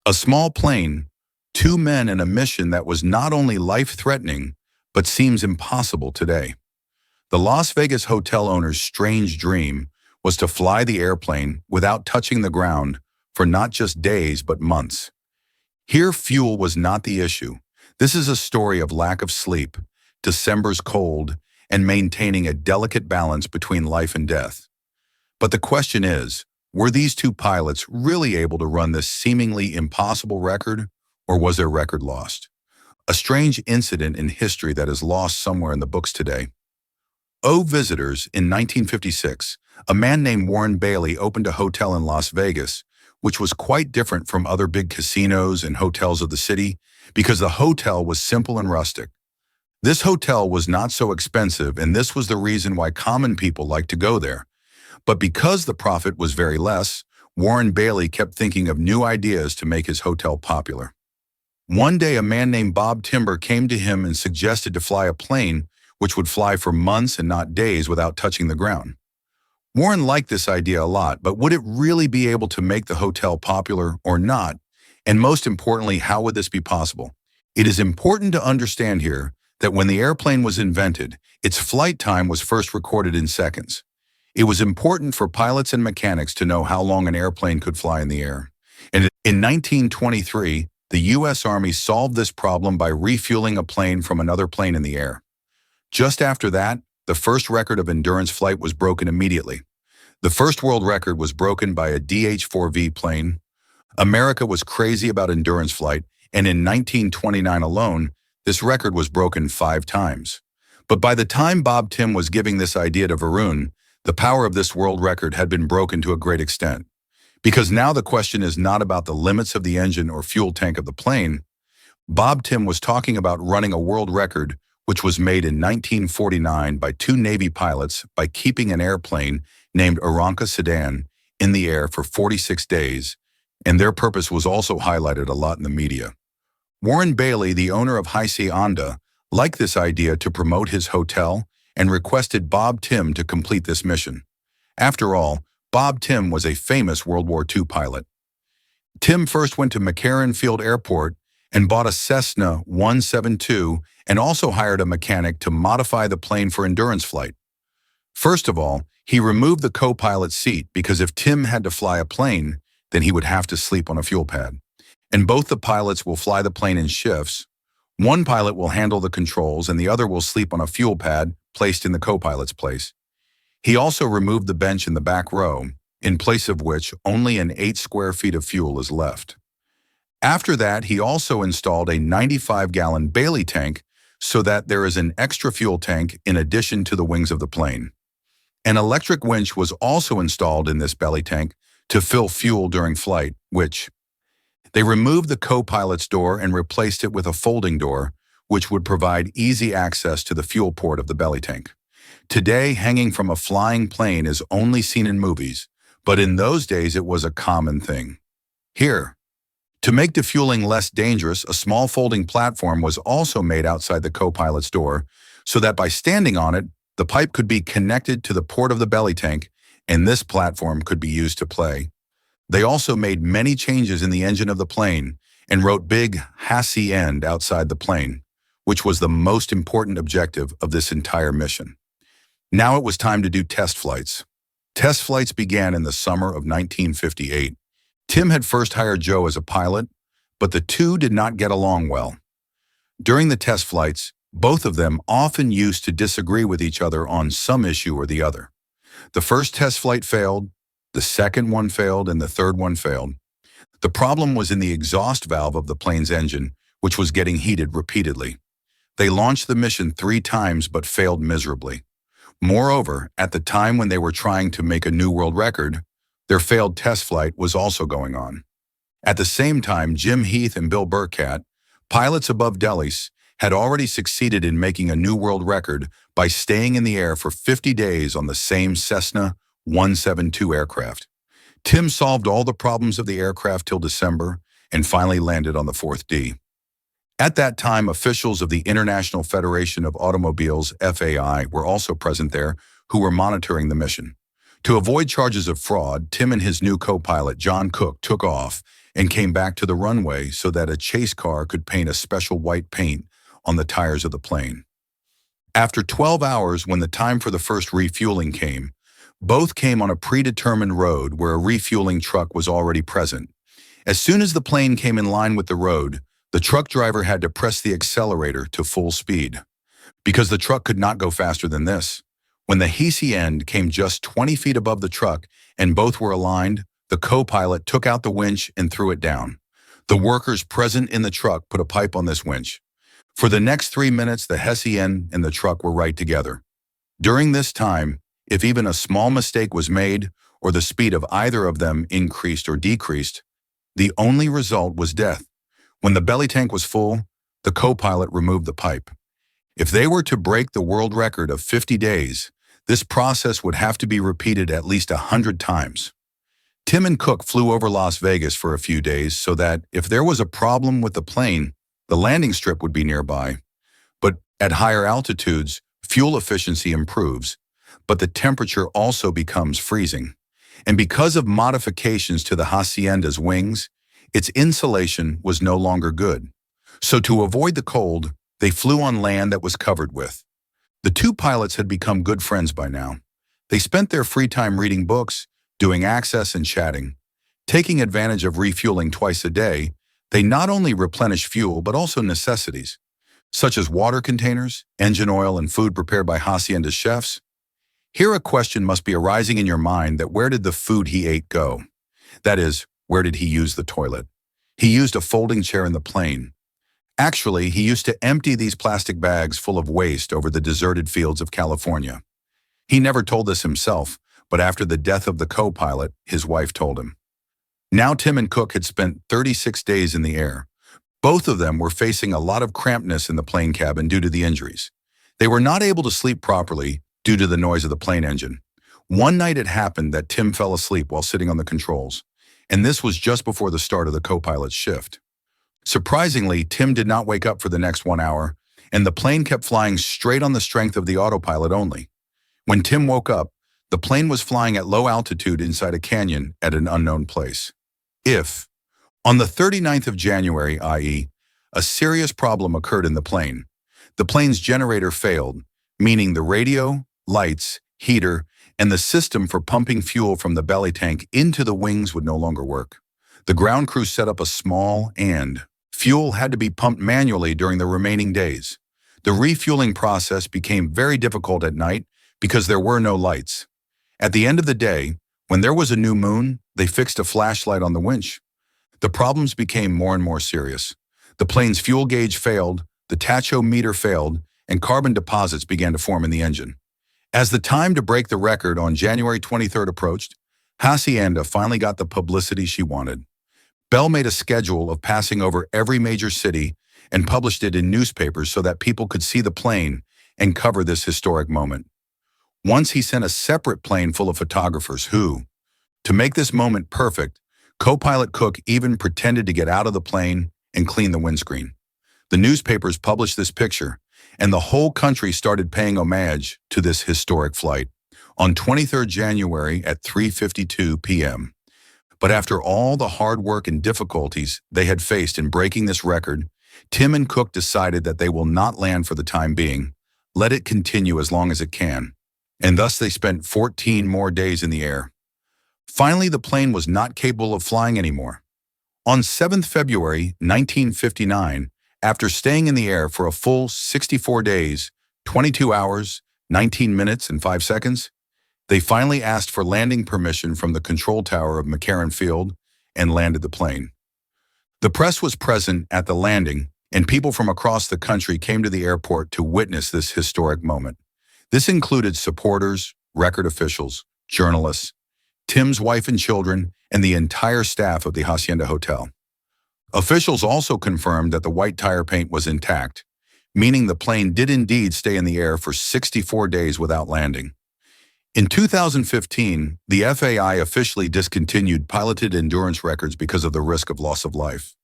A small plane, two men and a mission that was not only life-threatening, but seems impossible today. The Las Vegas hotel owner's strange dream was to fly the airplane without touching the ground for not just days but months. Here, fuel was not the issue. This is a story of lack of sleep, December's cold, and maintaining a delicate balance between life and death. But the question is, were these two pilots really able to run this seemingly impossible record, or was their record lost? A strange incident in history that is lost somewhere in the books today. Visitors, in 1956, a man named Warren Bailey opened a hotel in Las Vegas, which was quite different from other big casinos and hotels of the city because the hotel was simple and rustic. This hotel was not so expensive, and this was the reason why common people liked to go there. But because the profit was very less, Warren Bailey kept thinking of new ideas to make his hotel popular. One day, a man named Bob Timber came to him and suggested to fly a plane which would fly for months and not days without touching the ground. Warren liked this idea a lot, but would it really be able to make the hotel popular or not? And most importantly, how would this be possible? It is important to understand here that when the airplane was invented, its flight time was first recorded in seconds. It was important for pilots and mechanics to know how long an airplane could fly in the air. And in 1923, the U.S. Army solved this problem by refueling a plane from another plane in the air. Just after that, the first record of endurance flight was broken immediately. The first world record was broken by a DH-4V plane. America was crazy about endurance flight, and in 1929 alone, this record was broken 5 times. But by the time Bob Tim was giving this idea to Varun, the power of this world record had been broken to a great extent. Because now the question is not about the limits of the engine or fuel tank of the plane. Bob Tim was talking about running a world record which was made in 1949 by 2 Navy pilots by keeping an airplane named Aranca Sedan in the air for 46 days, and their purpose was also highlighted a lot in the media. Warren Bailey, the owner of Hacienda, liked this idea to promote his hotel and requested Bob Tim to complete this mission. After all, Bob Tim was a famous World War II pilot. Tim first went to McCarran Field Airport and bought a Cessna 172 and also hired a mechanic to modify the plane for endurance flight. First of all, he removed the co-pilot seat because if Tim had to fly a plane, then he would have to sleep on a fuel pad. And both the pilots will fly the plane in shifts. One pilot will handle the controls and the other will sleep on a fuel pad placed in the co-pilot's place. He also removed the bench in the back row, in place of which only an 8 square feet of fuel is left. After that, he also installed a 95-gallon Bailey tank so that there is an extra fuel tank in addition to the wings of the plane. An electric winch was also installed in this belly tank to fill fuel during flight, which they removed the co-pilot's door and replaced it with a folding door, which would provide easy access to the fuel port of the belly tank. Today, hanging from a flying plane is only seen in movies, but in those days it was a common thing. Here, to make defueling less dangerous, a small folding platform was also made outside the co-pilot's door, so that by standing on it, the pipe could be connected to the port of the belly tank, and this platform could be used to play. They also made many changes in the engine of the plane and wrote big Hacienda outside the plane, which was the most important objective of this entire mission. Now it was time to do test flights. Test flights began in the summer of 1958. Tim had first hired Joe as a pilot, but the two did not get along well. During the test flights, both of them often used to disagree with each other on some issue or the other. The first test flight failed, the second one failed, and the third one failed. The problem was in the exhaust valve of the plane's engine, which was getting heated repeatedly. They launched the mission 3 times but failed miserably. Moreover, at the time when they were trying to make a new world record, their failed test flight was also going on. At the same time, Jim Heath and Bill Burkett, pilots above Dulles, had already succeeded in making a new world record by staying in the air for 50 days on the same Cessna 172 aircraft. Tim solved all the problems of the aircraft till December and finally landed on the 4th D. At that time, officials of the International Federation of Automobiles, FAI, were also present there, who were monitoring the mission. To avoid charges of fraud, Tim and his new co-pilot, John Cook, took off, and came back to the runway so that a chase car could paint a special white paint on the tires of the plane. After 12 hours, when the time for the first refueling came, both came on a predetermined road where a refueling truck was already present. As soon as the plane came in line with the road, the truck driver had to press the accelerator to full speed, because the truck could not go faster than this. When the Hesse end came just 20 feet above the truck and both were aligned, the co-pilot took out the winch and threw it down. The workers present in the truck put a pipe on this winch. For the next 3 minutes, the Hesse end and the truck were right together. During this time, if even a small mistake was made or the speed of either of them increased or decreased, the only result was death. When the belly tank was full, the co-pilot removed the pipe. If they were to break the world record of 50 days, this process would have to be repeated at least 100 times. Tim and Cook flew over Las Vegas for a few days so that if there was a problem with the plane, the landing strip would be nearby. But at higher altitudes, fuel efficiency improves, but the temperature also becomes freezing. And because of modifications to the Hacienda's wings, its insulation was no longer good. So to avoid the cold, they flew on land that was covered with. The two pilots had become good friends by now. They spent their free time reading books, doing access and chatting. Taking advantage of refueling twice a day, they not only replenished fuel but also necessities, such as water containers, engine oil, and food prepared by Hacienda's chefs. Here a question must be arising in your mind that where did the food he ate go? That is, where did he use the toilet? He used a folding chair in the plane. Actually, he used to empty these plastic bags full of waste over the deserted fields of California. He never told this himself, but after the death of the co-pilot, his wife told him. Now Tim and Cook had spent 36 days in the air. Both of them were facing a lot of crampedness in the plane cabin due to the injuries. They were not able to sleep properly due to the noise of the plane engine. One night it happened that Tim fell asleep while sitting on the controls, and this was just before the start of the co-pilot's shift. Surprisingly, Tim did not wake up for the next 1 hour, and the plane kept flying straight on the strength of the autopilot only. When Tim woke up, the plane was flying at low altitude inside a canyon at an unknown place. On the 39th of January, i.e., a serious problem occurred in the plane. The plane's generator failed, meaning the radio, lights, heater, and the system for pumping fuel from the belly tank into the wings would no longer work. The ground crew set up a small and fuel had to be pumped manually during the remaining days. The refueling process became very difficult at night because there were no lights. At the end of the day, when there was a new moon, they fixed a flashlight on the winch. The problems became more and more serious. The plane's fuel gauge failed, the tachometer failed, and carbon deposits began to form in the engine. As the time to break the record on January 23rd approached, Hacienda finally got the publicity she wanted. Bell made a schedule of passing over every major city and published it in newspapers so that people could see the plane and cover this historic moment. Once he sent a separate plane full of photographers who, to make this moment perfect, co-pilot Cook even pretended to get out of the plane and clean the windscreen. The newspapers published this picture, and the whole country started paying homage to this historic flight on 23rd January at 3:52 p.m. But after all the hard work and difficulties they had faced in breaking this record, Tim and Cook decided that they will not land for the time being, let it continue as long as it can, and thus they spent 14 more days in the air. Finally, the plane was not capable of flying anymore. On 7th February 1959, after staying in the air for a full 64 days, 22 hours, 19 minutes, and 5 seconds, they finally asked for landing permission from the control tower of McCarran Field and landed the plane. The press was present at the landing, and people from across the country came to the airport to witness this historic moment. This included supporters, record officials, journalists, Tim's wife and children, and the entire staff of the Hacienda Hotel. Officials also confirmed that the white tire paint was intact, meaning the plane did indeed stay in the air for 64 days without landing. In 2015, the FAI officially discontinued piloted endurance records because of the risk of loss of life.